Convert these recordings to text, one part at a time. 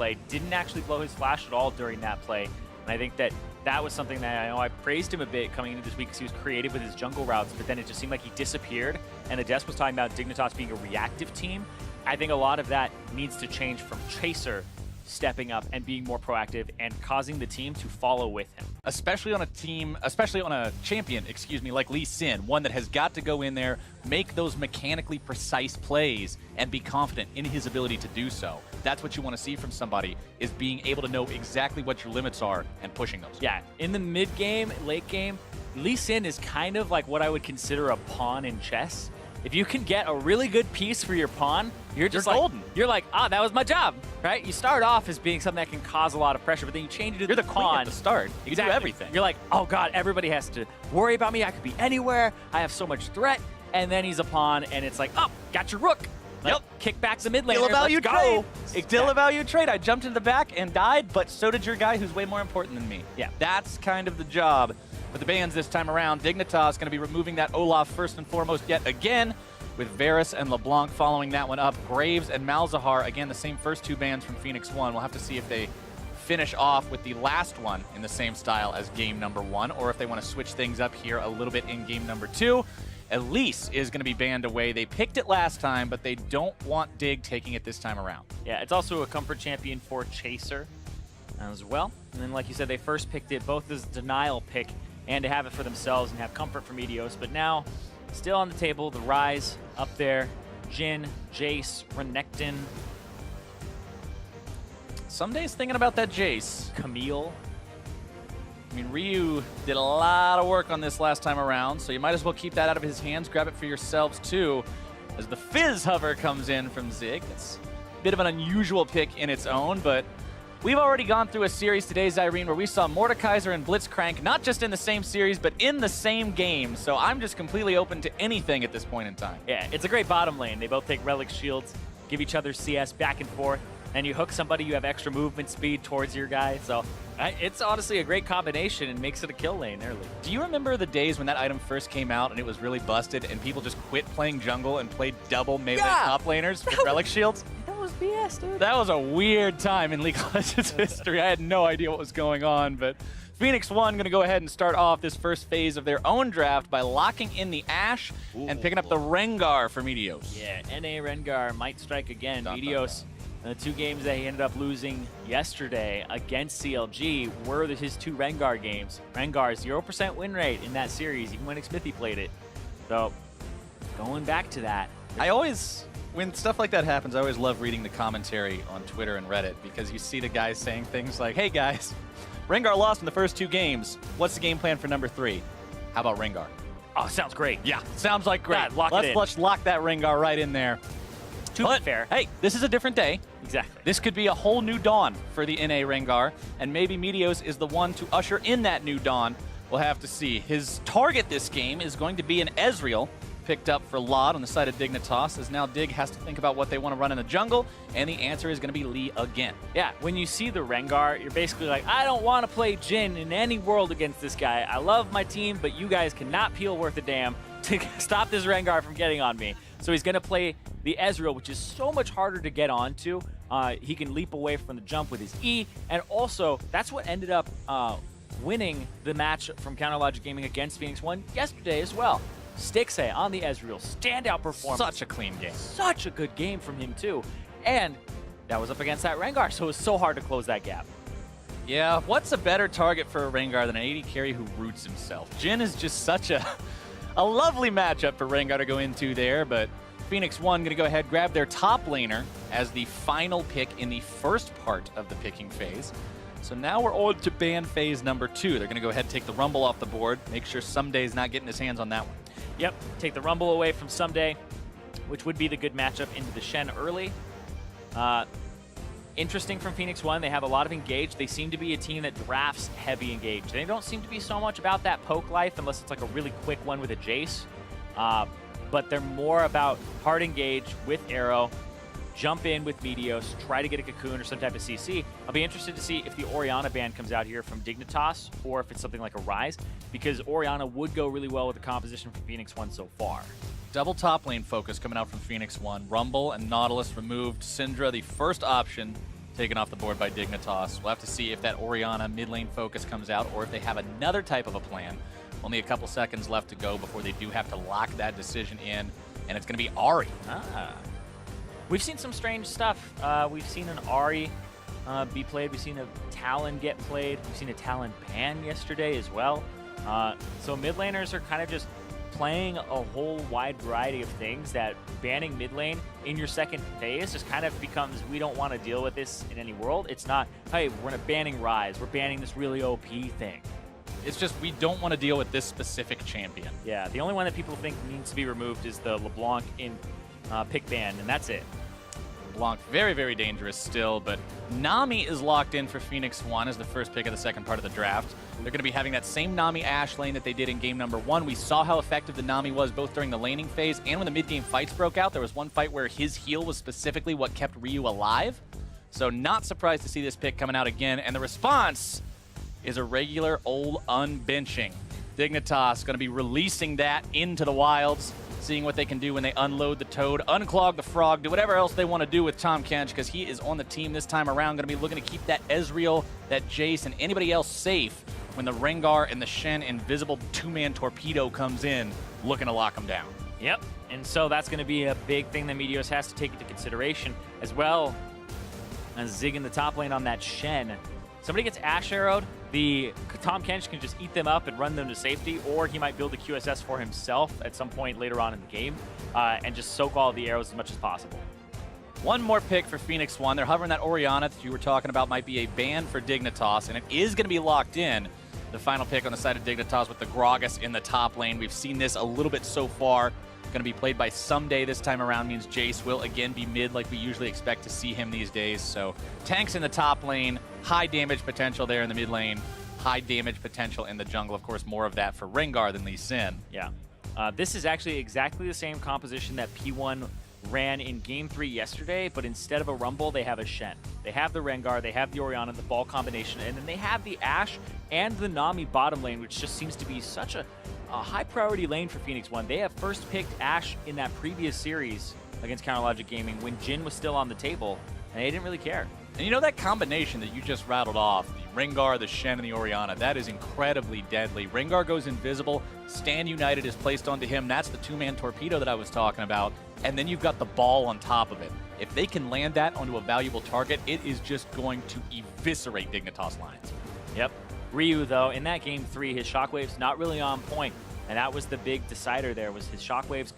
play, didn't actually blow his flash at all during that play. And I think that that was something that I know I praised him a bit coming into this week because he was creative with his jungle routes, but then it just seemed like he disappeared. And Ades was talking about Dignitas being a reactive team. I think a lot of that needs to change from Chaser stepping up and being more proactive and causing the team to follow with him. Especially on a champion, like Lee Sin, one that has got to go in there, make those mechanically precise plays, and be confident in his ability to do so. That's what you want to see from somebody, is being able to know exactly what your limits are and pushing those. Yeah, in the mid game, late game, Lee Sin is kind of like what I would consider a pawn in chess. If you can get a really good piece for your pawn, you're golden. You're like, ah, that was my job, right? You start off as being something that can cause a lot of pressure, but then you change it to you're the pawn at the start. You do everything. You're like, oh god, everybody has to worry about me. I could be anywhere. I have so much threat. And then he's a pawn, and it's like, oh, got your rook. Like, yep. Kick back to mid lane. Still a value trade. Still a value trade. I jumped into the back and died, but so did your guy, who's way more important than me. Yeah, that's kind of the job. But the bans this time around, Dignitas going to be removing that Olaf first and foremost yet again, with Varus and LeBlanc following that one up. Graves and Malzahar, again, the same first two bans from Phoenix1. We'll have to see if they finish off with the last one in the same style as game number 1, or if they want to switch things up here a little bit in game number 2. Elise is going to be banned away. They picked it last time, but they don't want Dig taking it this time around. Yeah, it's also a comfort champion for Chaser as well. And then, like you said, they first picked it both as denial pick and to have it for themselves and have comfort from Meteos. But now, still on the table, the Rise up there, Jhin, Jace, Renekton. Some days thinking about that Jace. Camille. I mean, Ryu did a lot of work on this last time around, so you might as well keep that out of his hands. Grab it for yourselves, too, as the Fizz Hover comes in from Zig. It's a bit of an unusual pick in its own, but we've already gone through a series today, Zyrene, where we saw Mordekaiser and Blitzcrank not just in the same series, but in the same game. So I'm just completely open to anything at this point in time. Yeah, it's a great bottom lane. They both take Relic Shields, give each other CS back and forth, and you hook somebody, you have extra movement speed towards your guy. So it's honestly a great combination and makes it a kill lane early. Do you remember the days when that item first came out and it was really busted and people just quit playing jungle and played double melee top laners with Relic Shields? That was BS, dude. That was a weird time in League of Legends history. I had no idea what was going on, but Phoenix1 going to go ahead and start off this first phase of their own draft by locking in the Ashe and picking up the Rengar for Meteos. Yeah, NA Rengar might strike again. Dun, Meteos, the 2 games that he ended up losing yesterday against CLG were his 2 Rengar games. Rengar, 0% win rate in that series, even when Smithy played it. So, going back to that. When stuff like that happens, I always love reading the commentary on Twitter and Reddit, because you see the guys saying things like, hey guys, Rengar lost in the first 2 games. What's the game plan for number 3? How about Rengar? Oh, sounds great. Yeah, sounds like great. Yeah, Let's lock that Rengar right in there. To be fair. Hey, this is a different day. Exactly. This could be a whole new dawn for the NA Rengar, and maybe Meteos is the one to usher in that new dawn. We'll have to see. His target this game is going to be an Ezreal, picked up for Lod on the side of Dignitas, as now Dig has to think about what they want to run in the jungle, and the answer is going to be Lee again. Yeah, when you see the Rengar, you're basically like, I don't want to play Jhin in any world against this guy. I love my team, but you guys cannot peel worth a damn to stop this Rengar from getting on me. So he's going to play the Ezreal, which is so much harder to get onto. He can leap away from the jump with his E, and also that's what ended up winning the match from Counter Logic Gaming against Phoenix1 yesterday as well. Stixxay on the Ezreal, standout performance. Such a clean game. Such a good game from him too. And that was up against that Rengar, so it was so hard to close that gap. Yeah, what's a better target for a Rengar than an AD carry who roots himself? Jhin is just such a lovely matchup for Rengar to go into there, but Phoenix1 going to go ahead, grab their top laner as the final pick in the first part of the picking phase. So now we're on to ban phase number 2. They're going to go ahead and take the Rumble off the board, make sure Someday's not getting his hands on that one. Yep, take the Rumble away from Someday, which would be the good matchup into the Shen early. Interesting from Phoenix1, they have a lot of engage. They seem to be a team that drafts heavy engage. They don't seem to be so much about that poke life unless it's like a really quick one with a Jace. But they're more about hard engage with Arrow, jump in with Meteos, try to get a Cocoon or some type of CC. I'll be interested to see if the Orianna ban comes out here from Dignitas or if it's something like a Rise, because Orianna would go really well with the composition for Phoenix1 so far. Double top lane focus coming out from Phoenix1. Rumble and Nautilus removed. Syndra, the first option taken off the board by Dignitas. We'll have to see if that Orianna mid lane focus comes out or if they have another type of a plan. Only a couple seconds left to go before they do have to lock that decision in, and it's going to be Ahri. We've seen some strange stuff. We've seen an Ahri be played. We've seen a Talon get played. We've seen a Talon ban yesterday as well. So mid laners are kind of just playing a whole wide variety of things that banning mid lane in your second phase just kind of becomes, we don't want to deal with this in any world. It's not, hey, we're not banning Ryze. We're banning this really OP thing. It's just we don't want to deal with this specific champion. Yeah, the only one that people think needs to be removed is the LeBlanc in pick ban, and that's it. LeBlanc, very, very dangerous still, but Nami is locked in for Phoenix1 as the first pick of the second part of the draft. They're going to be having that same Nami Ashe lane that they did in game number 1. We saw how effective the Nami was both during the laning phase and when the mid-game fights broke out. There was one fight where his heal was specifically what kept Ryu alive. So not surprised to see this pick coming out again, and the response is a regular old unbenching. Dignitas going to be releasing that into the wilds, seeing what they can do when they unload the Toad, unclog the Frog, do whatever else they want to do with Tahm Kench, because he is on the team this time around, going to be looking to keep that Ezreal, that Jace, and anybody else safe when the Rengar and the Shen invisible two-man torpedo comes in, looking to lock them down. Yep, and so that's going to be a big thing that Meteos has to take into consideration, as well as Zig in the top lane on that Shen. Somebody gets Ashe arrowed, the Tahm Kench can just eat them up and run them to safety, or he might build a QSS for himself at some point later on in the game and just soak all of the arrows as much as possible. One more pick for Phoenix1. They're hovering that Orianna that you were talking about might be a ban for Dignitas, and it is going to be locked in. The final pick on the side of Dignitas with the Gragas in the top lane. We've seen this a little bit so far. Going to be played by Someday this time around, means Jace will again be mid like we usually expect to see him these days. So tanks in the top lane, high damage potential there in the mid lane, high damage potential in the jungle. Of course, more of that for Rengar than Lee Sin. Yeah. This is actually exactly the same composition that P1 ran in Game 3 yesterday, but instead of a Rumble, they have a Shen. They have the Rengar, they have the Orianna, the ball combination, and then they have the Ashe and the Nami bottom lane, which just seems to be such a high priority lane for Phoenix1. They have first picked Ashe in that previous series against Counterlogic Gaming when Jhin was still on the table, and they didn't really care. And you know that combination that you just rattled off, the Rengar, the Shen, and the Orianna, that is incredibly deadly. Rengar goes invisible, Stand United is placed onto him, that's the two-man torpedo that I was talking about, and then you've got the ball on top of it. If they can land that onto a valuable target, it is just going to eviscerate Dignitas lines. Yep. Ryu, though, in that Game 3, his shockwave's not really on point, and that was the big decider there, was his shockwaves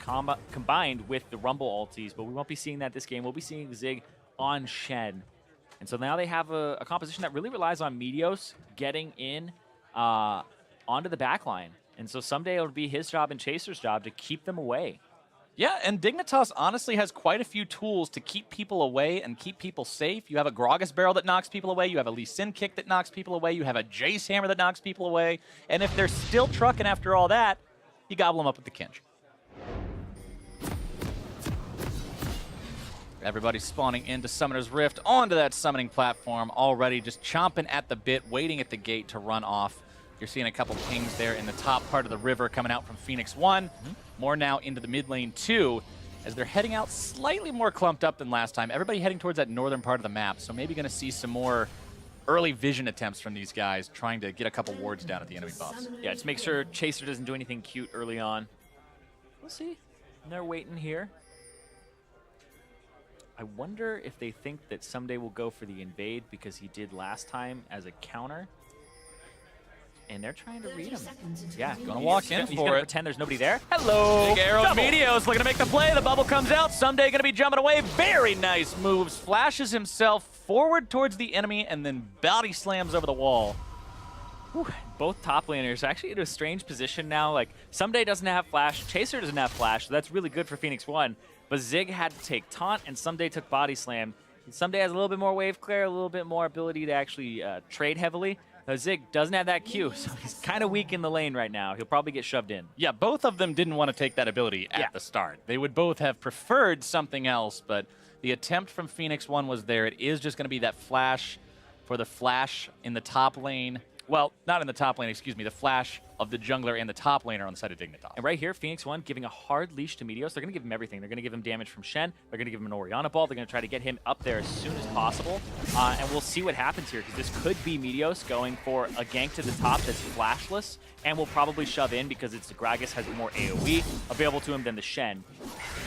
combined with the Rumble ultis, but we won't be seeing that this game. We'll be seeing Zig on Shen. And so now they have a composition that really relies on Meteos getting in onto the backline. And so someday it'll be his job and Chaser's job to keep them away. Yeah, and Dignitas honestly has quite a few tools to keep people away and keep people safe. You have a Gragas barrel that knocks people away. You have a Lee Sin kick that knocks people away. You have a Jace hammer that knocks people away. And if they're still trucking after all that, you gobble them up with the Kinch. Everybody's spawning into Summoner's Rift onto that summoning platform already, just chomping at the bit, waiting at the gate to run off. You're seeing a couple pings there in the top part of the river coming out from Phoenix1. More now into the mid lane too, as they're heading out slightly more clumped up than last time. Everybody heading towards that northern part of the map, so maybe going to see some more early vision attempts from these guys, trying to get a couple wards down at the enemy buffs. Yeah, just make sure Chaser doesn't do anything cute early on. We'll see. And they're waiting here. I wonder if they think that Someday will go for the invade because he did last time as a counter. And they're trying to read him. Yeah, gonna walk in he's for gonna it. pretend there's nobody there. Hello. Big arrow Meteos looking to make the play. The bubble comes out. Someday gonna be jumping away. Very nice moves. Flashes himself forward towards the enemy and then body slams over the wall. Whew. Both top laners actually in a strange position now. Like, Someday doesn't have flash, Chaser doesn't have flash, so that's really good for Phoenix1. But Zig had to take taunt, and Someday took body slam. And Someday has a little bit more wave clear, a little bit more ability to actually trade heavily. Zig doesn't have that Q, so he's kind of weak in the lane right now. He'll probably get shoved in. Yeah, both of them didn't want to take that ability at the start. They would both have preferred something else, but the attempt from Phoenix1 was there. It is just going to be that flash for the flash in the top lane. Well, not in the top lane, excuse me. The flash of the jungler and the top laner on the side of Dignitas. And right here, Phoenix1 giving a hard leash to Meteos. They're going to give him everything. They're going to give him damage from Shen. They're going to give him an Orianna ball. They're going to try to get him up there as soon as possible. And we'll see what happens here, because this could be Meteos going for a gank to the top that's flashless, and will probably shove in because it's Gragas has more AoE available to him than the Shen.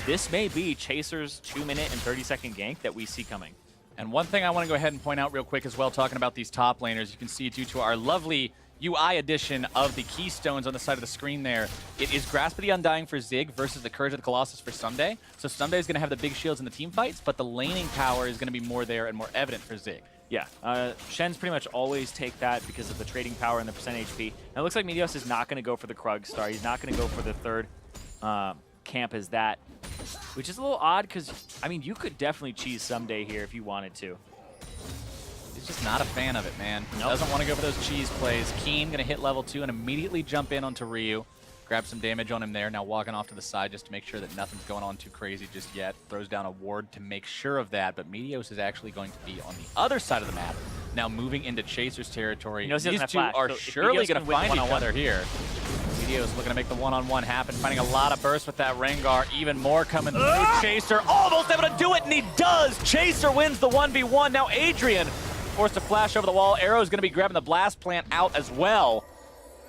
This may be Chaser's 2-minute and 30-second gank that we see coming. And one thing I want to go ahead and point out real quick as well, talking about these top laners, you can see due to our lovely UI edition of the keystones on the side of the screen there, it is Grasp of the Undying for Zig versus the Courage of the Colossus for Someday. So Someday is going to have the big shields in the team fights, but the laning power is going to be more there and more evident for Zig. Yeah, Shen's pretty much always take that because of the trading power and the percent HP. And it looks like Meteos is not going to go for the Krug Star. He's not going to go for the third camp as that, which is a little odd because, I mean, you could definitely cheese Someday here if you wanted to. He's just not a fan of it, man. Nope. Doesn't want to go for those cheese plays. Keen going to hit level 2 and immediately jump in onto Ryu. Grab some damage on him there. Now walking off to the side just to make sure that nothing's going on too crazy just yet. Throws down a ward to make sure of that, but Meteos is actually going to be on the other side of the map. Now moving into Chaser's territory. These two are surely going to find each other here. Meteos looking to make the one-on-one happen, finding a lot of burst with that Rengar. Even more coming through. Chaser almost able to do it, and he does! Chaser wins the 1v1. Now Adrian forced to flash over the wall. Arrow's going to be grabbing the blast plant out as well.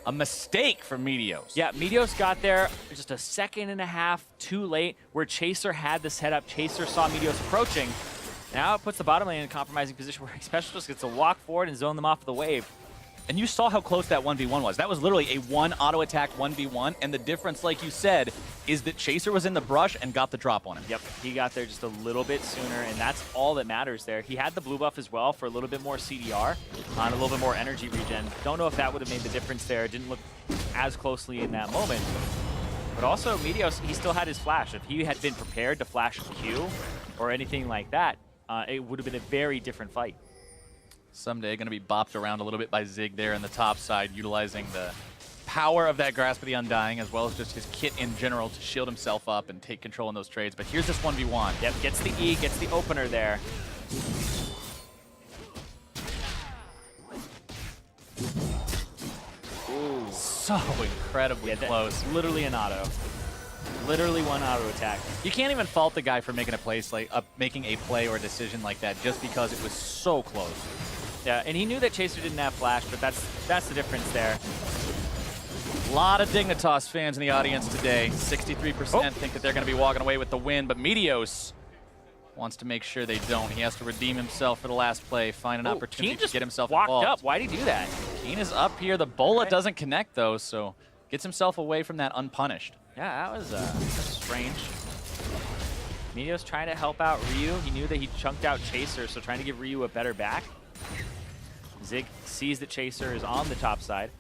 A mistake for Meteos. Yeah, Meteos got there just a second and a half too late, where Chaser had the setup. Chaser saw Meteos approaching. Now it puts the bottom lane in a compromising position where Specialist gets to walk forward and zone them off of the wave. And you saw how close that 1v1 was. That was literally a one auto-attack 1v1, and the difference, like you said, is that Chaser was in the brush and got the drop on him. Yep, he got there just a little bit sooner, and that's all that matters there. He had the blue buff as well for a little bit more CDR, and a little bit more energy regen. Don't know if that would have made the difference there. It didn't look as closely in that moment. But also, Meteos, he still had his flash. If he had been prepared to flash Q or anything like that, it would have been a very different fight. Someday going to be bopped around a little bit by Zig there in the top side, utilizing the power of that Grasp of the Undying, as well as just his kit in general to shield himself up and take control in those trades. But here's this 1v1. Yep, gets the E, gets the opener there. Ooh. So incredibly close. Literally an auto. Literally one auto attack. You can't even fault the guy for making a play or a decision like that just because it was so close. Yeah, and he knew that Chaser didn't have flash, but that's the difference there. A lot of Dignitas fans in the audience today. 63% think that they're going to be walking away with the win, but Meteos wants to make sure they don't. He has to redeem himself for the last play, find an opportunity to get himself involved. Walked up. Why'd he do that? Keen is up here. The bullet doesn't connect, though, so gets himself away from that unpunished. Yeah, that was strange. Meteos trying to help out Ryu. He knew that he chunked out Chaser, so trying to give Ryu a better back. Zig sees that Chaser is on the top side.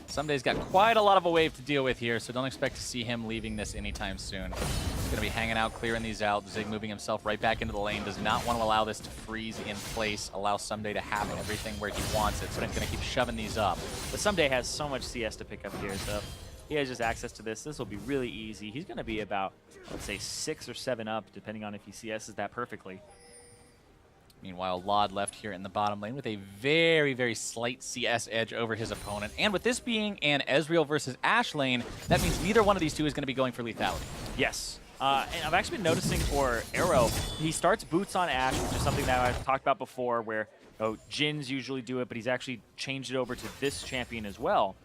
Someday's got quite a lot of a wave to deal with here, so don't expect to see him leaving this anytime soon. He's going to be hanging out, clearing these out. Zig moving himself right back into the lane. Does not want to allow this to freeze in place, allow Someday to have everything where he wants it, so he's going to keep shoving these up. But Someday has so much CS to pick up here, so he has just access to this. This will be really easy. He's going to be about, let's say, 6 or 7 up, depending on if he CSs that perfectly. Meanwhile, Lod left here in the bottom lane with a very, very slight CS edge over his opponent. And with this being an Ezreal versus Ashe lane, that means neither one of these two is going to be going for lethality. Yes. And I've actually been noticing for Arrow, he starts boots on Ashe, which is something that I've talked about before, where Jins usually do it, but he's actually changed it over to this champion as well.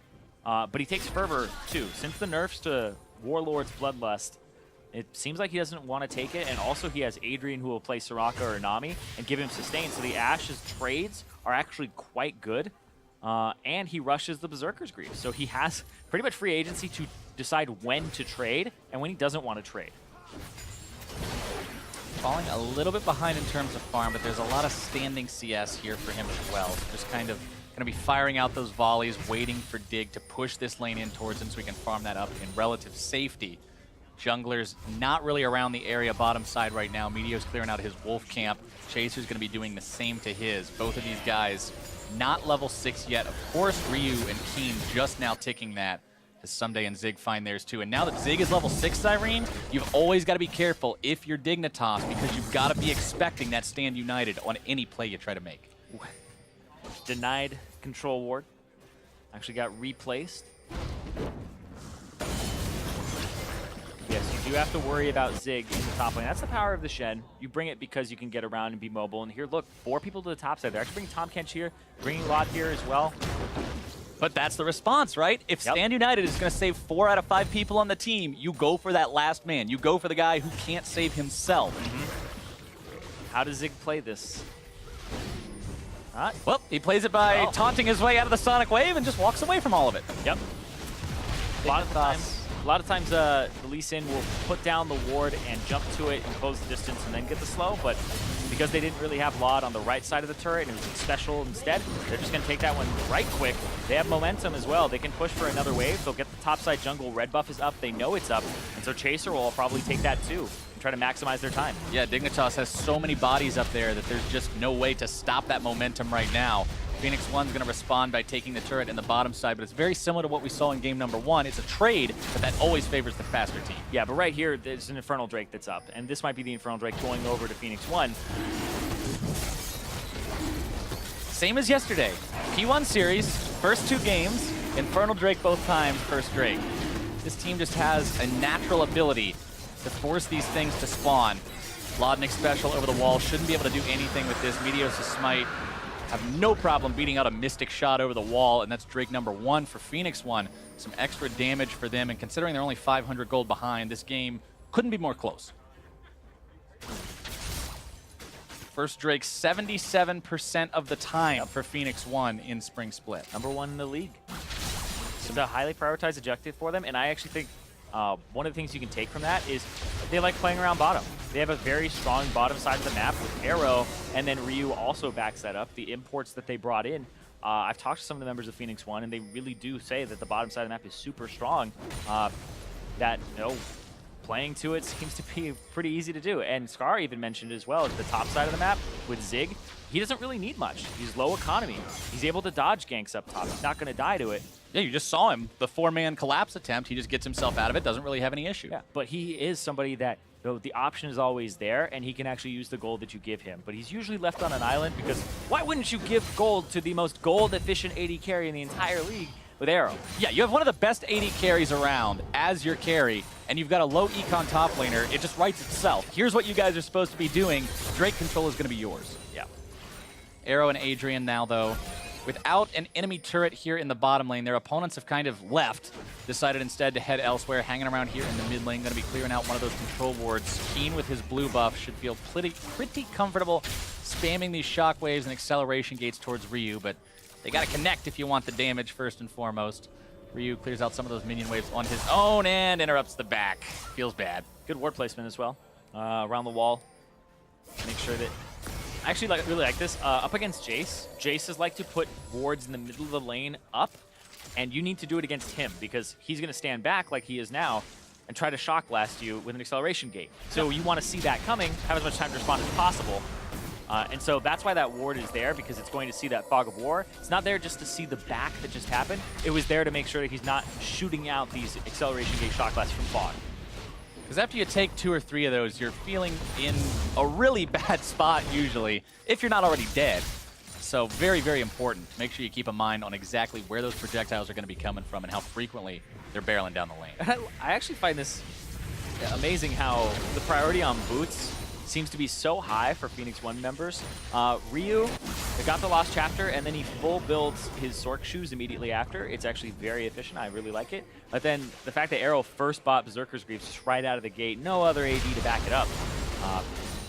But he takes Fervor, too. Since the nerfs to Warlord's Bloodlust, it seems like he doesn't want to take it, and also he has Adrian who will play Soraka or Nami and give him sustain, so the Ashe's trades are actually quite good, and he rushes the Berserker's Grief. So he has pretty much free agency to decide when to trade and when he doesn't want to trade. Falling a little bit behind in terms of farm, but there's a lot of standing CS here for him as well. So just kind of going to be firing out those volleys, waiting for Dig to push this lane in towards him so we can farm that up in relative safety. Jungler's not really around the area bottom side right now. Meteos clearing out his wolf camp. Chaser's going to be doing the same to his. Both of these guys not level 6 yet. Of course, Ryu and Keen just now ticking that as Someday and Zig find theirs too. And now that Zig is level 6, Irene, you've always got to be careful if you're Dignitas, because you've got to be expecting that stand united on any play you try to make. denied control ward. Actually got replaced. Yes, you do have to worry about Zig in the top lane. That's the power of the Shen. You bring it because you can get around and be mobile. And here, look, 4 people to the top side. They're actually bringing Tom Kench here, bringing Lot here as well. But that's the response, right? If Stand United is going to save 4 out of 5 people on the team, you go for that last man. You go for the guy who can't save himself. How does Zig play this? Well, he plays it by taunting his way out of the Sonic Wave and just walks away from all of it. Yep. A lot of times the Lee Sin will put down the ward and jump to it and close the distance and then get the slow, but because they didn't really have Laud on the right side of the turret and it was special instead, they're just going to take that one right quick. They have momentum as well. They can push for another wave. They'll get the top side jungle. Red buff is up. They know it's up. And so Chaser will probably take that too and try to maximize their time. Yeah, Dignitas has so many bodies up there that there's just no way to stop that momentum right now. Phoenix1's going to respond by taking the turret in the bottom side, but it's very similar to what we saw in game number 1. It's a trade, but that always favors the faster team. Yeah, but right here, there's an Infernal Drake that's up, and this might be the Infernal Drake going over to Phoenix1. Same as yesterday. P1 series, first 2 games, Infernal Drake both times, first Drake. This team just has a natural ability to force these things to spawn. Lodnik special over the wall, shouldn't be able to do anything with this. Meteos' smite. Have no problem beating out a Mystic shot over the wall, and that's Drake number 1 for Phoenix1. Some extra damage for them, and considering they're only 500 gold behind, this game couldn't be more close. First Drake 77% of the time for Phoenix1 in Spring Split. Number 1 in the league. It's a highly prioritized objective for them, and I actually think one of the things you can take from that is they like playing around bottom. They have a very strong bottom side of the map with Arrow, and then Ryu also backs that up. The imports that they brought in, I've talked to some of the members of Phoenix1, and they really do say that the bottom side of the map is super strong. That, playing to it seems to be pretty easy to do. And Scar even mentioned as well, at the top side of the map with Zig, he doesn't really need much. He's low economy. He's able to dodge ganks up top. He's not going to die to it. Yeah, you just saw him. The 4-man collapse attempt, he just gets himself out of it, doesn't really have any issue. Yeah, but he is somebody that the option is always there, and he can actually use the gold that you give him. But he's usually left on an island because why wouldn't you give gold to the most gold-efficient AD carry in the entire league with Arrow? Yeah, you have one of the best AD carries around as your carry, and you've got a low econ top laner. It just writes itself. Here's what you guys are supposed to be doing. Drake control is going to be yours. Yeah. Arrow and Adrian now, though. Without an enemy turret here in the bottom lane, their opponents have kind of left, decided instead to head elsewhere, hanging around here in the mid lane, going to be clearing out one of those control wards. Keen with his blue buff should feel pretty comfortable spamming these shockwaves and acceleration gates towards Ryu, but they got to connect if you want the damage first and foremost. Ryu clears out some of those minion waves on his own and interrupts the back. Feels bad. Good ward placement as well. Around the wall. Make sure that... I actually really like this. Up against Jace, Jace is like to put wards in the middle of the lane up, and you need to do it against him because he's going to stand back like he is now and try to shock blast you with an acceleration gate. So you want to see that coming, have as much time to respond as possible. And so that's why that ward is there, because it's going to see that fog of war. It's not there just to see the back that just happened. It was there to make sure that he's not shooting out these acceleration gate shock blasts from fog. Because after you take 2 or 3 of those, you're feeling in a really bad spot usually, if you're not already dead. So very, very important. Make sure you keep a mind on exactly where those projectiles are going to be coming from and how frequently they're barreling down the lane. I actually find this amazing how the priority on boots seems to be so high for Phoenix1 members. Ryu, they got the Lost Chapter, and then he full builds his Sork shoes immediately after. It's actually very efficient. I really like it. But then the fact that Arrow first bought Berserker's Greaves just right out of the gate, no other AD to back it up.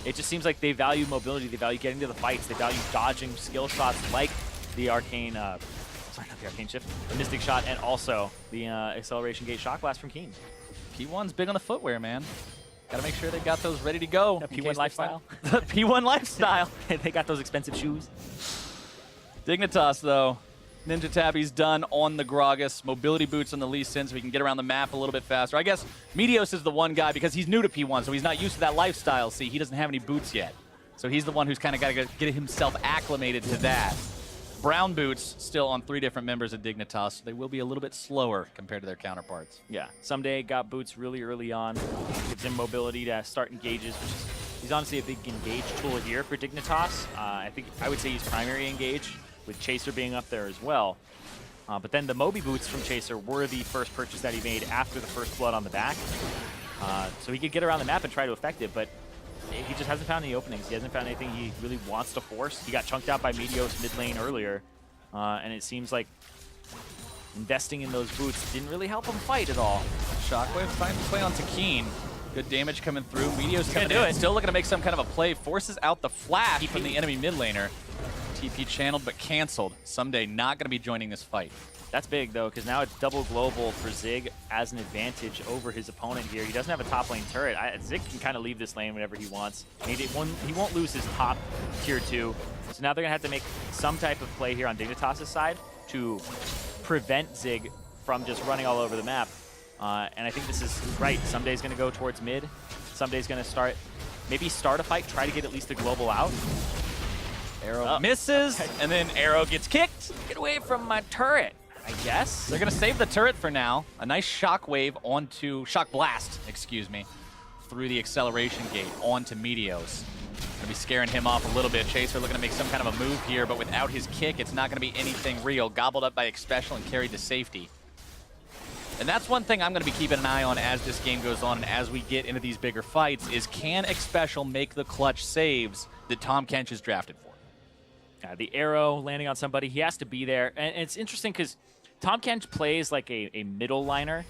It just seems like they value mobility, they value getting to the fights, they value dodging skill shots like the Arcane, sorry, not the Arcane Shift, the Mystic Shot, and also the Acceleration Gate Shock Blast from Keen. P1's big on the footwear, man. Got to make sure they got those ready to go. The P1 lifestyle. The P1 lifestyle. They got those expensive shoes. Dignitas, though. Ninja Tabby's done on the Gragas. Mobility boots on the Lee Sin so he can get around the map a little bit faster. I guess Meteos is the one guy because he's new to P1, so he's not used to that lifestyle. See, he doesn't have any boots yet. So he's the one who's kind of got to get himself acclimated to that. Brown boots still on 3 different members of Dignitas. So they will be a little bit slower compared to their counterparts. Yeah, Someday got boots really early on. Gives him mobility to start engages, which is, he's honestly a big engage tool here for Dignitas. I would say he's primary engage. with Chaser being up there as well. But then the Moby boots from Chaser were the first purchase that he made after the first blood on the back. So he could get around the map and try to affect it, but he just hasn't found any openings. He hasn't found anything he really wants to force. He got chunked out by Meteos mid lane earlier, and it seems like investing in those boots didn't really help him fight at all. Shockwave finds his way onto Keen. Good damage coming through. Meteos coming do in. it. Still looking to make some kind of a play. Forces out the flash from the enemy mid laner. TP channeled but canceled. Someday not going to be joining this fight. That's big, though, because now it's double global for Zig as an advantage over his opponent here. He doesn't have a top lane turret. Zig can kind of leave this lane whenever he wants. He won't lose his top tier 2. So now they're going to have to make some type of play here on Dignitas' side to prevent Zig from just running all over the map. And I think this is right. Someday's going to go towards mid. Someday's going to maybe start a fight, try to get at least a global out. Arrow misses, and then Arrow gets kicked. Get away from my turret, I guess. They're going to save the turret for now. A nice shockwave onto, shock blast, excuse me, through the acceleration gate onto Meteos. Going to be scaring him off a little bit. Chaser looking to make some kind of a move here, but without his kick, it's not going to be anything real. Gobbled up by Xpecial and carried to safety. And that's one thing I'm going to be keeping an eye on as this game goes on and as we get into these bigger fights is can Xpecial make the clutch saves that Tahm Kench is drafted for? The arrow landing on somebody, he has to be there. And it's interesting because Tahm Kench plays like a middle liner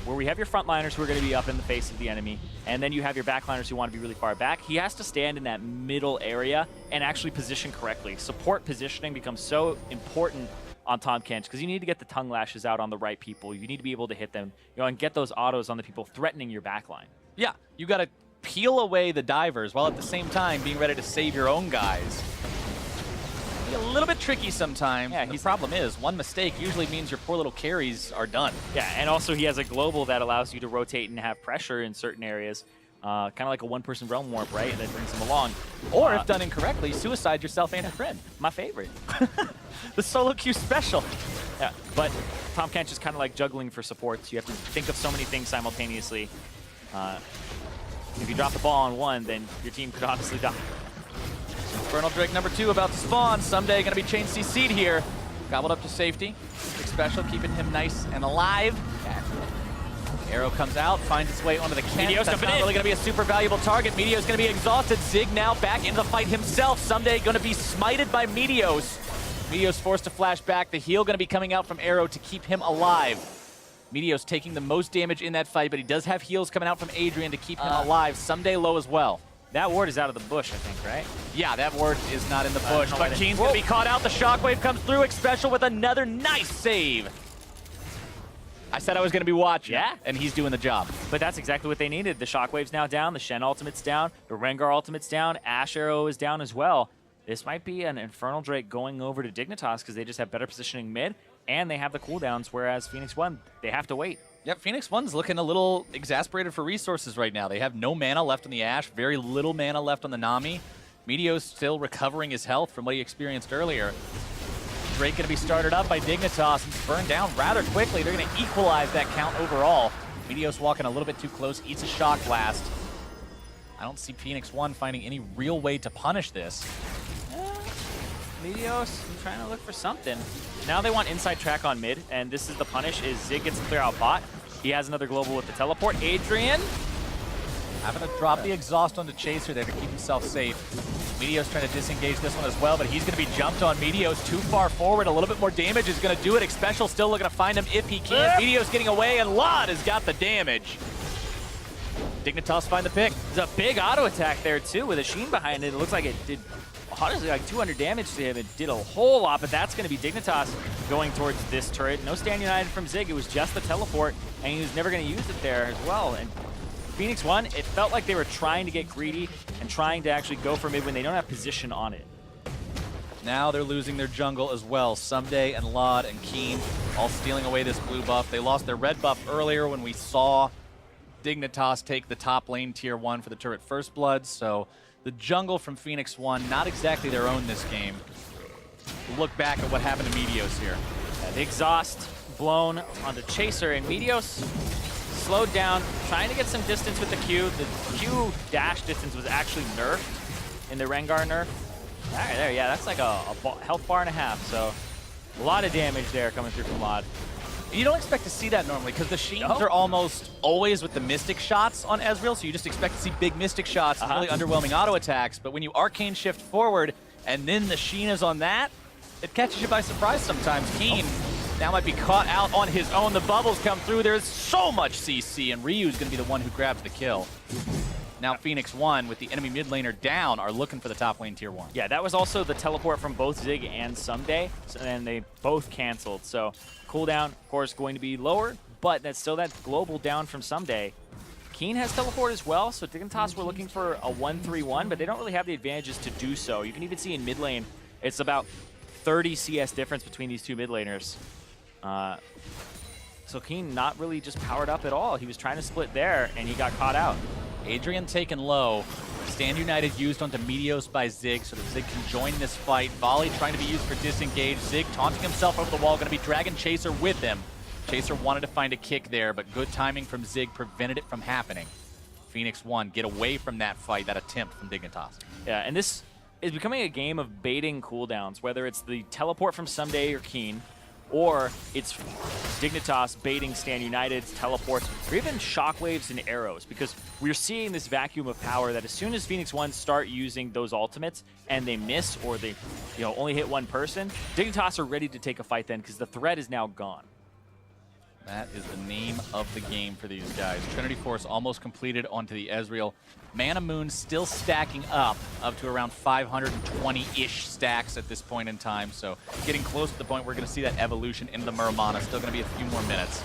where we have your front liners who are going to be up in the face of the enemy, and then you have your back liners who want to be really far back. He has to stand in that middle area and actually position correctly. Support positioning becomes so important on Tahm Kench because you need to get the tongue lashes out on the right people. You need to be able to hit them, and get those autos on the people threatening your back line. Yeah, You got to peel away the divers while at the same time being ready to save your own guys. A little bit tricky sometimes. Yeah, the problem is one mistake usually means your poor little carries are done. Yeah, and also he has a global that allows you to rotate and have pressure in certain areas. Kind of like a one-person realm warp, right? That brings him along. Or if done incorrectly, suicide yourself and your friend. My favorite. The solo queue special. Yeah, but Tahm Kench is kind of like juggling for supports. You have to think of so many things simultaneously. If you drop the ball on one, then your team could honestly die. Infernal Drake number 2 about to spawn. Someday going to be chain CC'd here. Gobbled up to safety. Xpecial keeping him nice and alive. Arrow comes out, finds its way onto the Kent. That's not really going to be a super valuable target. Meteos going to be exhausted. Zig now back into the fight himself. Someday going to be smited by Meteos. Meteos forced to flash back. The heal going to be coming out from Arrow to keep him alive. Meteos taking the most damage in that fight, but he does have heals coming out from Adrian to keep him alive. Someday low as well. That ward is out of the bush, I think, right? Yeah, that ward is not in the bush, but Keen's going to be caught out. The shockwave comes through. Xpecial with another nice save. I said I was going to be watching. Yeah. And he's doing the job. But that's exactly what they needed. The shockwave's now down. The Shen ultimate's down. The Rengar ultimate's down. Ash Arrow is down as well. This might be an Infernal Drake going over to Dignitas because they just have better positioning mid, and they have the cooldowns, whereas Phoenix1, they have to wait. Yep, Phoenix1's looking a little exasperated for resources right now. They have no mana left on the Ashe, very little mana left on the Nami. Meteos still recovering his health from what he experienced earlier. Drake going to be started up by Dignitas and burned down rather quickly. They're going to equalize that count overall. Meteos walking a little bit too close, eats a shock blast. I don't see Phoenix1 finding any real way to punish this. Meteos trying to look for something. Now they want inside track on mid, and this is the punish, is Zig gets to clear out bot. He has another global with the teleport. Adrian having to drop the exhaust onto Chaser there to keep himself safe. Meteos trying to disengage this one as well, but he's going to be jumped on. Meteos too far forward. A little bit more damage is going to do it. Xpecial still looking to find him if he can. Meteos getting away, and Lod has got the damage. Dignitas find the pick. There's a big auto attack there too with a Sheen behind it. It looks like it did honestly like 200 damage to him. It did a whole lot, but that's going to be Dignitas going towards this turret. No Stand United from Zig. It was just the teleport, and he was never going to use it there as well. And Phoenix1, it felt like they were trying to get greedy and trying to actually go for mid when they don't have position on it. Now they're losing their jungle as well. Someday and Lod and Keen all stealing away this blue buff. They lost their red buff earlier when we saw Dignitas take the top lane tier 1 for the turret First Blood, so the jungle from Phoenix1, not exactly their own this game. Look back at what happened to Meteos here. Yeah, the exhaust blown onto Chaser, and Meteos slowed down, trying to get some distance with the Q. The Q dash distance was actually nerfed in the Rengar nerf. All right, there, yeah, that's like a health bar and a half, so a lot of damage there coming through from Lod. You don't expect to see that normally because the Sheens are almost always with the Mystic shots on Ezreal, so you just expect to see big Mystic shots and really underwhelming auto attacks. But when you Arcane shift forward and then the Sheen is on that, it catches you by surprise sometimes. Keen now might be caught out on his own. The bubbles come through. There's so much CC, and Ryu's going to be the one who grabs the kill. Now Phoenix1 with the enemy mid laner down are looking for the top lane tier 1. Yeah, that was also the teleport from both Zig and Someday, and they both canceled. So cooldown, of course, going to be lower, but that's still that global down from Someday. Keen has teleport as well, so Dignitas were looking for a 1-3-1, but they don't really have the advantages to do so. You can even see in mid lane, it's about 30 CS difference between these two mid laners. So Keen not really just powered up at all. He was trying to split there, and he got caught out. Adrian taken low. Stand United used onto Meteos by Zig so that Zig can join this fight. Volley trying to be used for disengage. Zig taunting himself over the wall, going to be Dragon Chaser with him. Chaser wanted to find a kick there, but good timing from Zig prevented it from happening. Phoenix1 get away from that fight, that attempt from Dignitas. Yeah, and this is becoming a game of baiting cooldowns, whether it's the teleport from Someday or Keen, or it's Dignitas baiting Stand United's teleports, or even shockwaves and arrows, because we're seeing this vacuum of power that as soon as Phoenix1 start using those ultimates and they miss or they only hit one person, Dignitas are ready to take a fight then because the threat is now gone. That is the name of the game for these guys. Trinity Force almost completed onto the Ezreal. Mana Moon still stacking up to around 520-ish stacks at this point in time. So getting close to the point we're going to see that evolution into the Muramana. Still going to be a few more minutes.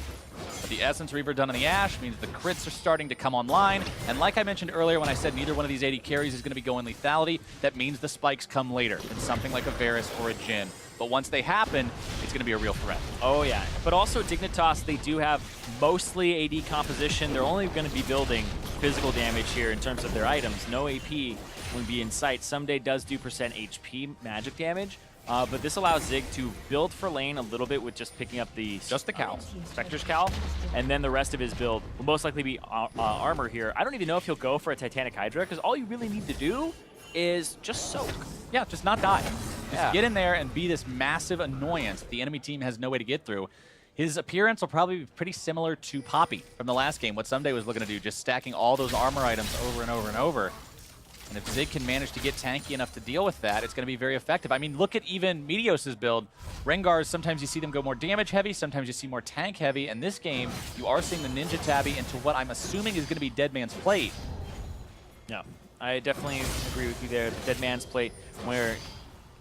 But the Essence Reaver done on the Ashe means the crits are starting to come online. And like I mentioned earlier when I said neither one of these 80 carries is going to be going lethality, that means the spikes come later in something like a Varus or a Jhin. But once they happen, it's going to be a real threat. Oh, yeah. But also Dignitas, they do have mostly AD composition. They're only going to be building physical damage here in terms of their items. No AP will be in sight. Someday does do % HP magic damage, but this allows Zig to build for lane a little bit with just picking up the cowl. Spectre's cowl, and then the rest of his build will most likely be armor here. I don't even know if he'll go for a Titanic Hydra, because all you really need to do is just soak. Yeah, just not die. Just get in there and be this massive annoyance that the enemy team has no way to get through. His appearance will probably be pretty similar to Poppy from the last game, what Someday was looking to do, just stacking all those armor items over and over and over. And if Zig can manage to get tanky enough to deal with that, it's going to be very effective. I mean, look at even Meteos' build. Rengars, sometimes you see them go more damage heavy, sometimes you see more tank heavy. In this game, you are seeing the Ninja Tabby into what I'm assuming is going to be Dead Man's Plate. Yeah, I definitely agree with you there. Dead Man's Plate, where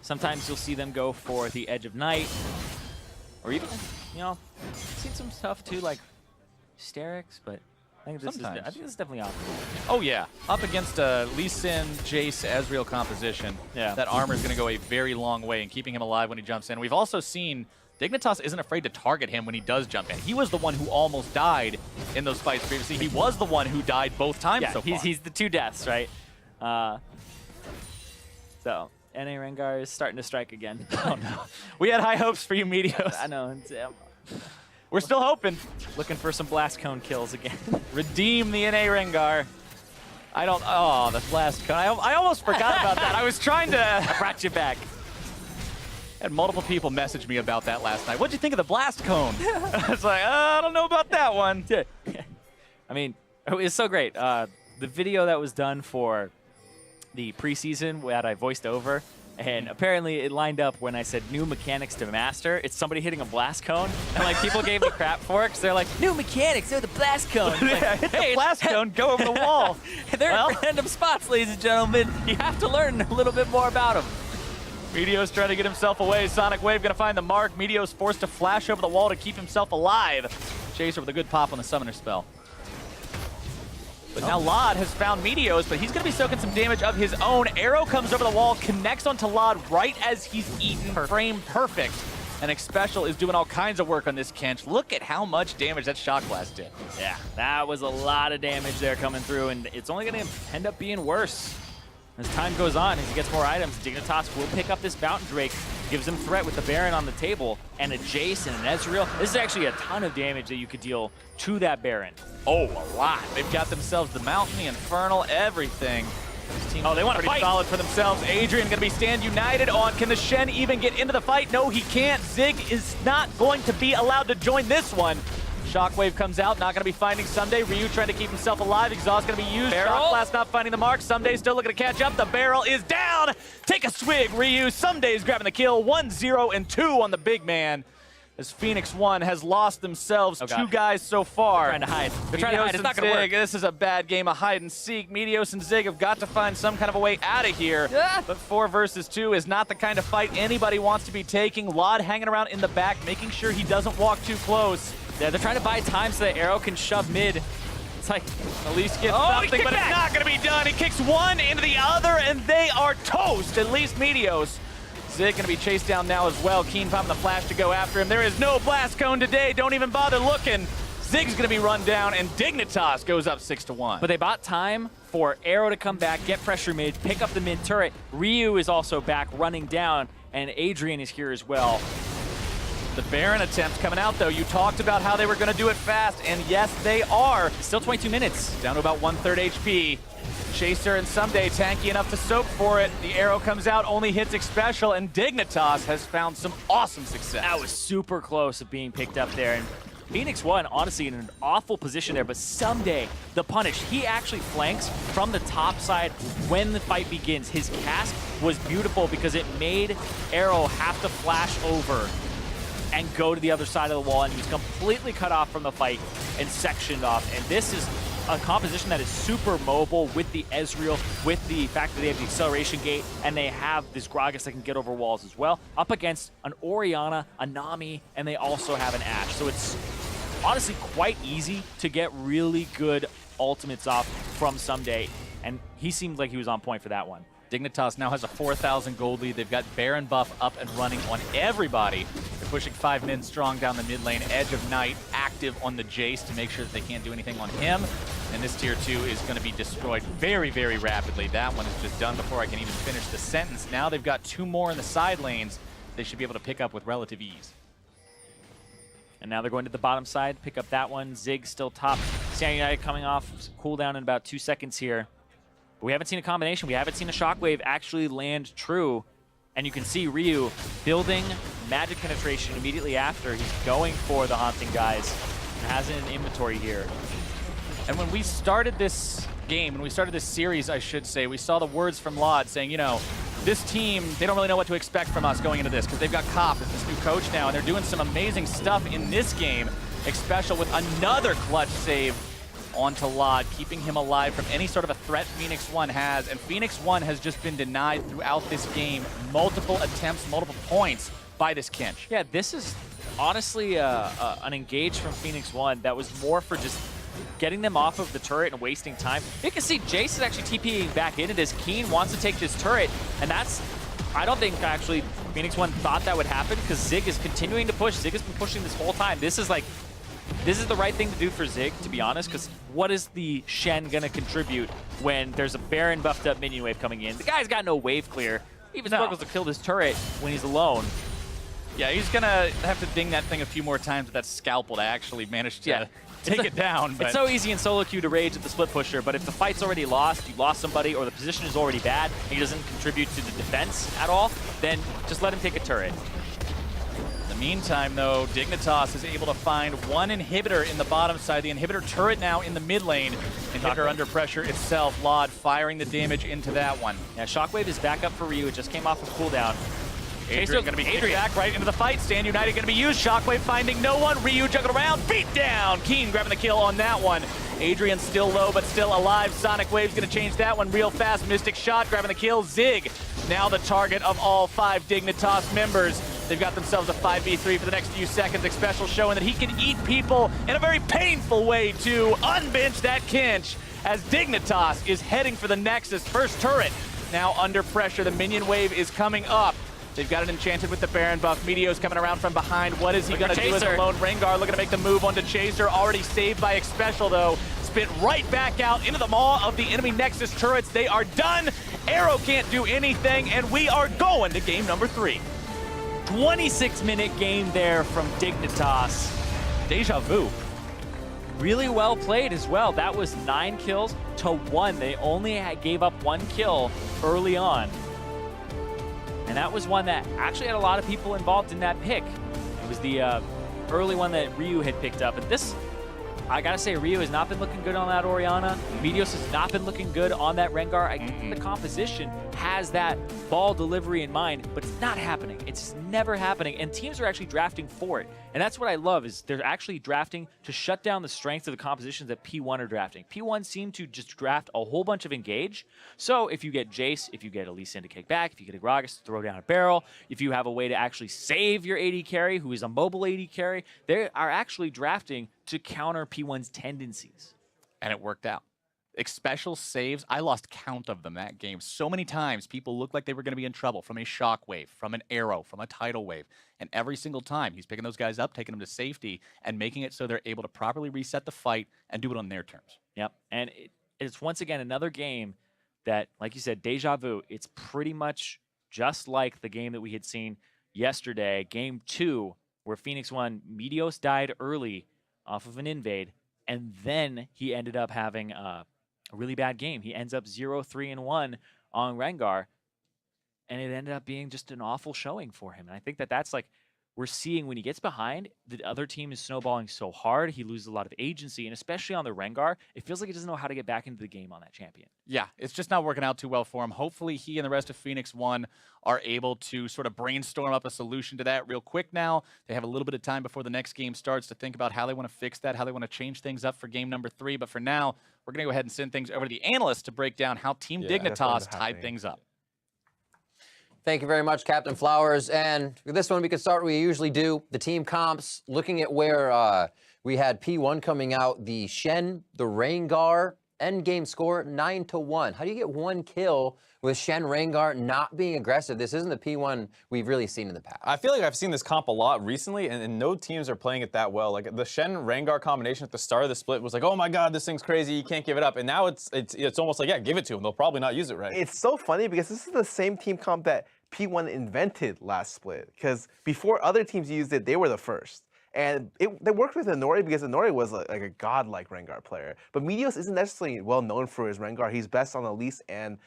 sometimes you'll see them go for the Edge of Night, or even, I've seen some stuff too, like Hysterics, but I think this is definitely optimal. Oh yeah, up against a Lee Sin, Jace, Ezreal composition, that armor is going to go a very long way in keeping him alive when he jumps in. We've also seen Dignitas isn't afraid to target him when he does jump in. He was the one who almost died in those fights previously. He was the one who died both times so far. He's the two deaths, right? So NA Rengar is starting to strike again. Oh no. We had high hopes for you, Meteos. I know. We're still hoping. Looking for some Blast Cone kills again. Redeem the NA Rengar. Oh, the Blast Cone. I almost forgot about that. I was trying to... I brought you back. Had multiple people message me about that last night. What'd you think of the Blast Cone? I was like, I don't know about that one. I mean, it was so great. The video that was done for the preseason that I voiced over, and apparently it lined up when I said new mechanics to master. It's somebody hitting a blast cone, and like people gave me crap for it because they're like, new mechanics, they're the blast cone. Like, hit the blast cone, go over the wall. They're in random spots, ladies and gentlemen. You have to learn a little bit more about them. Meteos trying to get himself away. Sonic Wave going to find the mark. Meteos forced to flash over the wall to keep himself alive. Chaser with a good pop on the summoner spell. But now Lod has found Meteos, but he's going to be soaking some damage of his own. Arrow comes over the wall, connects onto Lod right as he's eaten. Frame perfect. And Xpecial is doing all kinds of work on this Kench. Look at how much damage that Shock Blast did. Yeah, that was a lot of damage there coming through, and it's only going to end up being worse. As time goes on, as he gets more items, Dignitas will pick up this Mountain Drake, gives him threat with the Baron on the table, and a Jace and an Ezreal. This is actually a ton of damage that you could deal to that Baron. Oh, a lot. They've got themselves the Mountain, the Infernal, everything. Oh, they want to fight. Solid for themselves. Adrian going to be stand united on. Can the Shen even get into the fight? No, he can't. Zig is not going to be allowed to join this one. Shockwave comes out, not going to be finding Someday. Ryu trying to keep himself alive. Exhaust going to be used. Shock Blast not finding the mark. Someday still looking to catch up. The barrel is down. Take a swig, Ryu. Someday's grabbing the kill. 1-0 and 2 on the big man. As Phoenix1 has lost themselves 2 guys so far. They're trying to hide. They're trying to hide. It's not going to work. This is a bad game of hide and seek. Meteos and Zig have got to find some kind of a way out of here. Yeah. But 4 versus 2 is not the kind of fight anybody wants to be taking. Lod hanging around in the back, making sure he doesn't walk too close. Yeah, they're trying to buy time so that Arrow can shove mid. It's like, at least get something, but it's not going to be done. He kicks one into the other, and they are toast, at least Meteos. Zig going to be chased down now as well. Keen popping the flash to go after him. There is no blast cone today. Don't even bother looking. Zig's going to be run down, and Dignitas goes up 6-1. But they bought time for Arrow to come back, get pressure mid, pick up the mid turret. Ryu is also back running down, and Adrian is here as well. The Baron attempts coming out, though. You talked about how they were going to do it fast, and yes, they are. Still 22 minutes. Down to about 1/3 HP. Chaser and Someday tanky enough to soak for it. The arrow comes out, only hits Special, and Dignitas has found some awesome success. That was super close of being picked up there. And Phoenix1, honestly, in an awful position there, but Someday, the punish, he actually flanks from the top side when the fight begins. His cast was beautiful because it made Arrow have to flash over and go to the other side of the wall, and he was completely cut off from the fight and sectioned off. And this is a composition that is super mobile with the Ezreal, with the fact that they have the acceleration gate, and they have this Gragas that can get over walls as well, up against an Orianna, a Nami, and they also have an Ashe. So it's honestly quite easy to get really good ultimates off from Someday, and he seemed like he was on point for that one. Dignitas now has a 4,000 gold lead. They've got Baron buff up and running on everybody. They're pushing 5 men strong down the mid lane. Edge of Night active on the Jace to make sure that they can't do anything on him. And this tier 2 is going to be destroyed very, very rapidly. That one is just done before I can even finish the sentence. Now they've got 2 more in the side lanes they should be able to pick up with relative ease. And now they're going to the bottom side, pick up that one. Zig still top. Stand United coming off cooldown in about 2 seconds here. But we haven't seen a combination. We haven't seen a Shockwave actually land true. And you can see Ryu building magic penetration immediately after. He's going for the Haunting guys. And has an inventory here. And when we started this game, when we started this series, I should say, we saw the words from Lod saying, you know, this team, they don't really know what to expect from us going into this because they've got Kopp as this new coach now, and they're doing some amazing stuff in this game. Special with another clutch save onto Lod, keeping him alive from any sort of a threat Phoenix1 has. And Phoenix1 has just been denied throughout this game multiple attempts, multiple points by this Kinch. Yeah, this is honestly an engage from Phoenix1 that was more for just getting them off of the turret and wasting time. You can see Jace is actually TPing back into this. Keen wants to take this turret, and that's, I don't think actually Phoenix1 thought that would happen because Zig is continuing to push. Zig has been pushing this whole time. This is the right thing to do for Zig, to be honest, because what is the Shen going to contribute when there's a Baron buffed up minion wave coming in? The guy's got no wave clear. He even struggles to kill this turret when he's alone. Yeah, he's going to have to ding that thing a few more times with that scalpel to actually manage to take it down. But it's so easy in solo queue to rage at the split pusher, but if the fight's already lost, you lost somebody, or the position is already bad, and he doesn't contribute to the defense at all, then just let him take a turret. In the meantime, though, Dignitas is able to find one inhibitor in the bottom side. The inhibitor turret now in the mid lane. Inhibitor under pressure itself. Lod firing the damage into that one. Yeah, Shockwave is back up for Ryu. It just came off of cooldown. Adrian going to be kicked back right into the fight. Stand United going to be used. Shockwave finding no one. Ryu juggled around. Beat down. Keen grabbing the kill on that one. Adrian still low but still alive. Sonic Wave's going to change that one real fast. Mystic Shot grabbing the kill. Zig now the target of all 5 Dignitas members. They've got themselves a 5v3 for the next few seconds. Special showing that he can eat people in a very painful way to unbench that Kinch as Dignitas is heading for the Nexus. First turret now under pressure. The minion wave is coming up. They've got it enchanted with the Baron buff. Meteos coming around from behind. What is he going to do as a lone Rengar? Looking to make the move onto Chaser. Already saved by Special, though. Spit right back out into the maw of the enemy Nexus turrets. They are done. Arrow can't do anything, and we are going to game number 3. 26-minute game there from Dignitas. Deja vu. really well played as well. That was 9 kills to 1. They only gave up 1 kill early on. And that was one that actually had a lot of people involved in that pick. It was the early one that Ryu had picked up. And this, I gotta say, Ryu has not been looking good on that Orianna. Meteos has not been looking good on that Rengar. I think the composition has that ball delivery in mind, but it's not happening. It's never happening, and teams are actually drafting for it. And that's what I love, is they're actually drafting to shut down the strength of the compositions that P1 are drafting. P1 seem to just draft a whole bunch of engage. So if you get Jace, if you get Elise to kick back, if you get a Gragas to throw down a barrel, if you have a way to actually save your AD carry, who is a mobile AD carry, they are actually drafting to counter P1's tendencies. And it worked out. Special saves, I lost count of them that game. So many times people looked like they were going to be in trouble from a shockwave, from an arrow, from a tidal wave. And every single time he's picking those guys up, taking them to safety, and making it so they're able to properly reset the fight and do it on their terms. Yep. And it's once again another game that, like you said, deja vu. It's pretty much just like the game that we had seen yesterday, game 2, where Phoenix1, Meteos died early off of an invade, and then he ended up having a really bad game. He ends up 0-3-1 on Rengar, and it ended up being just an awful showing for him. And I think that that's like, we're seeing when he gets behind, the other team is snowballing so hard, he loses a lot of agency, and especially on the Rengar, it feels like he doesn't know how to get back into the game on that champion. Yeah, it's just not working out too well for him. Hopefully he and the rest of Phoenix1 are able to sort of brainstorm up a solution to that real quick now. They have a little bit of time before the next game starts to think about how they want to fix that, how they want to change things up for game number 3. But for now, we're going to go ahead and send things over to the analysts to break down how Team Dignitas tied things up. Thank you very much, Captain Flowers. And for this one, we can start where we usually do, the team comps. Looking at where we had P1 coming out, the Shen, the Rengar, end game score 9-1. How do you get 1 kill with Shen Rengar not being aggressive? This isn't the P1 we've really seen in the past. I feel like I've seen this comp a lot recently, and no teams are playing it that well. Like the Shen Rengar combination at the start of the split was like, oh my god, this thing's crazy, you can't give it up. And now it's almost like, yeah, give it to them. They'll probably not use it right. It's so funny because this is the same team comp that P1 invented last split, because before other teams used it, they were the first. And they worked with Inori because Inori was like a godlike Rengar player. But Meteos isn't necessarily well known for his Rengar. He's best on Elise and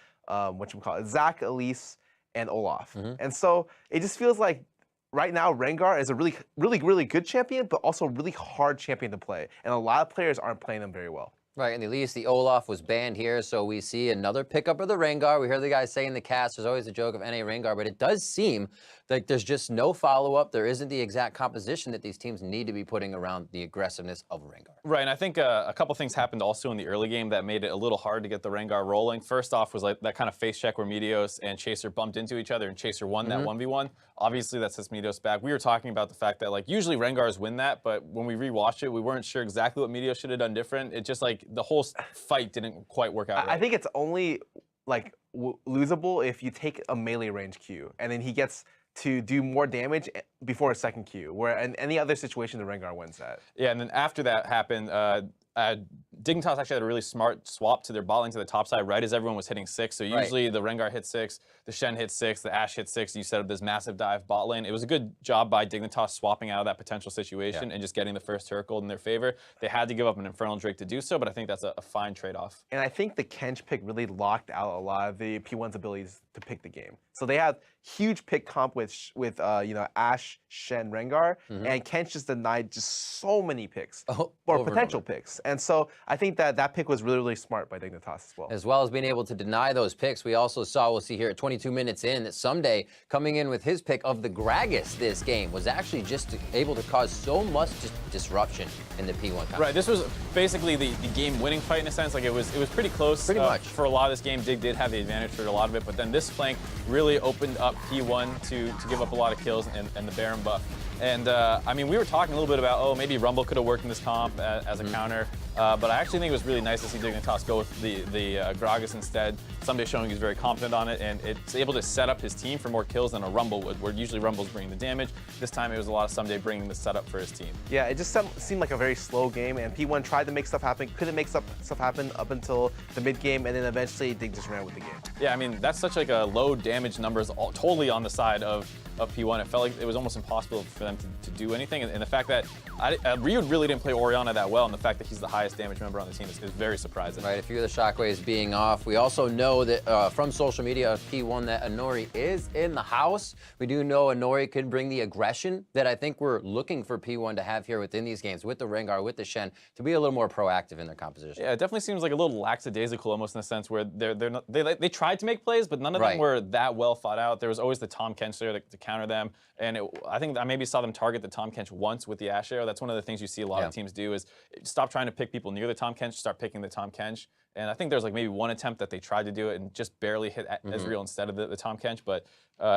Zac, Elise, and Olaf. And so it just feels like right now Rengar is a really good champion, but also a really hard champion to play. And a lot of players aren't playing them very well. Right, and at least the Olaf was banned here, so we see another pickup of the Rengar. We heard the guys say in the cast, there's always a joke of NA Rengar, but it does seem like there's just no follow-up. There isn't the exact composition that these teams need to be putting around the aggressiveness of Rengar. Right, and I think a couple things happened also in the early game that made it a little hard to get the Rengar rolling. First off was like that kind of face check where Meteos and Chaser bumped into each other, and Chaser won that 1v1. Obviously, that sets Meteos back. We were talking about the fact that like usually Rengars win that, but when we rewatched it, we weren't sure exactly what Meteos should have done different. It just like the whole fight didn't quite work out right. I think it's only like losable if you take a melee range Q, and then he gets to do more damage before a second Q, where in any other situation the Rengar wins that. Yeah, and then after that happened, Dignitas actually had a really smart swap to their bot lane to the top side right as everyone was hitting 6. So usually the Rengar hit 6, the Shen hit 6, the Ashe hit 6, you set up this massive dive bot lane. It was a good job by Dignitas swapping out of that potential situation and just getting the first turret gold in their favor. They had to give up an Infernal Drake to do so, but I think that's a fine trade-off. And I think the Kench pick really locked out a lot of the P1's abilities to pick the game. So they had huge pick comp with Ashe, Shen, Rengar, and Kench just denied just so many picks, or potential picks. And so I think that pick was really smart by Dignitas as well. As well as being able to deny those picks, we also saw, we'll see here at 22 minutes in, that Someday coming in with his pick of the Gragas this game was actually just able to cause so much disruption in the P1 competition. Right, this was basically the game-winning fight in a sense. Like it was pretty close. Pretty much. For a lot of this game, Dig did have the advantage for a lot of it, but then this flank really opened up P1 to give up a lot of kills and the Baron buff. And I mean, we were talking a little bit about, oh, maybe Rumble could have worked in this comp as a counter, but I actually think it was really nice to see Dignitas go with the Gragas instead. Someday showing he's very confident on it, and it's able to set up his team for more kills than a Rumble would, where usually Rumble's bringing the damage. This time it was a lot of Someday bringing the setup for his team. Yeah, it just seemed like a very slow game, and P1 tried to make stuff happen, couldn't make stuff happen up until the mid game, and then eventually Dig just ran with the game. Yeah, I mean, that's such like a low damage numbers totally on the side of of P1. It felt like it was almost impossible for them to do anything. And the fact that Ryu really didn't play Orianna that well, and the fact that he's the highest damage member on the team is very surprising. Right, a few of the shockwaves being off. We also know that from social media of P1 that Inori is in the house. We do know Inori can bring the aggression that I think we're looking for P1 to have here within these games with the Rengar, with the Shen, to be a little more proactive in their composition. Yeah, it definitely seems like a little lackadaisical almost in a sense where they tried to make plays, but none of them were that well thought out. There was always the Tom Kench there to counter them, and I think I maybe saw them target the Tom Kench once with the Ash Arrow. That's one of the things you see a lot of teams do is stop trying to pick people near the Tom Kench, start picking the Tom Kench. And I think there's like maybe one attempt that they tried to do it and just barely hit Ezreal instead of the Tom Kench. But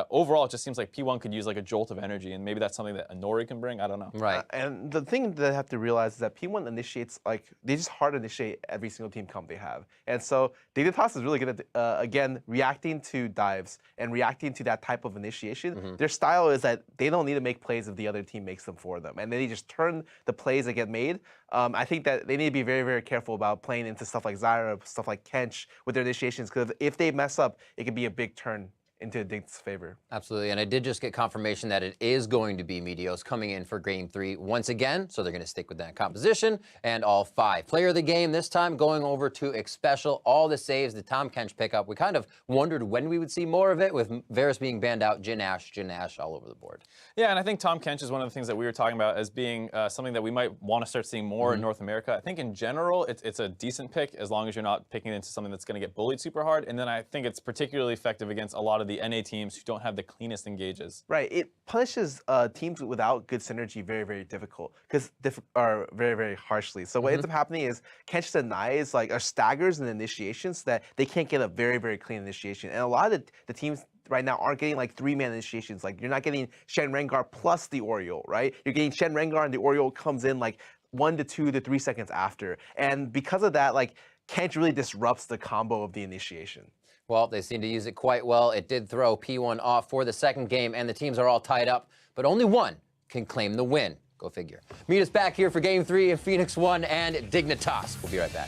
overall, it just seems like P1 could use like a jolt of energy, and maybe that's something that Inori can bring. I don't know. Right. And the thing that I have to realize is that P1 initiates, like, they just hard initiate every single team comp they have. And so Dignitas is really good at, again, reacting to dives and reacting to that type of initiation. Their style is that they don't need to make plays if the other team makes them for them. And then they just turn the plays that get made. I think that they need to be very, very careful about playing into stuff like Zyra, stuff like Kench with their initiations, because if they mess up, it could be a big turn into Dig's favor. Absolutely, and I did just get confirmation that it is going to be Meteos coming in for Game 3 once again, so they're going to stick with that composition, and all 5. Player of the game this time going over to Xpecial, all the saves, the Tom Kench pickup. We kind of wondered when we would see more of it, with Varus being banned out, Jhin Ash all over the board. Yeah, and I think Tom Kench is one of the things that we were talking about as being something that we might want to start seeing more in North America. I think in general, it's a decent pick as long as you're not picking into something that's going to get bullied super hard, and then I think it's particularly effective against a lot of the NA teams who don't have the cleanest engages. Right. It punishes teams without good synergy very, very difficult, because are very, very harshly. So what ends up happening is Kench denies are staggers and initiations that they can't get a very, very clean initiation. And a lot of the teams right now aren't getting like 3-man initiations. Like, you're not getting Shen Rengar plus the Oriole, right? You're getting Shen Rengar and the Oriole comes in like 1 to 2 to 3 seconds after. And because of that, like, Kench really disrupts the combo of the initiation. Well, they seem to use it quite well. It did throw P1 off for the second game, and the teams are all tied up, but only one can claim the win. Go figure. Meet us back here for Game 3 of Phoenix1 and Dignitas. We'll be right back.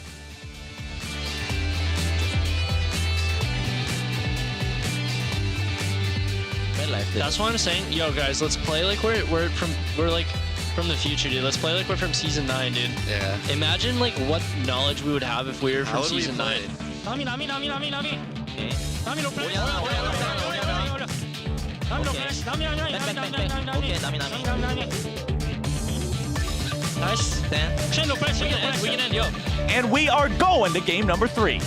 That's what I'm saying. Yo, guys, let's play like we're like from the future, dude. Let's play like we're from season 9, dude. Yeah. Imagine like what knowledge we would have if we were from season 9. Nice. We can end, yo. And we are going to game number 3.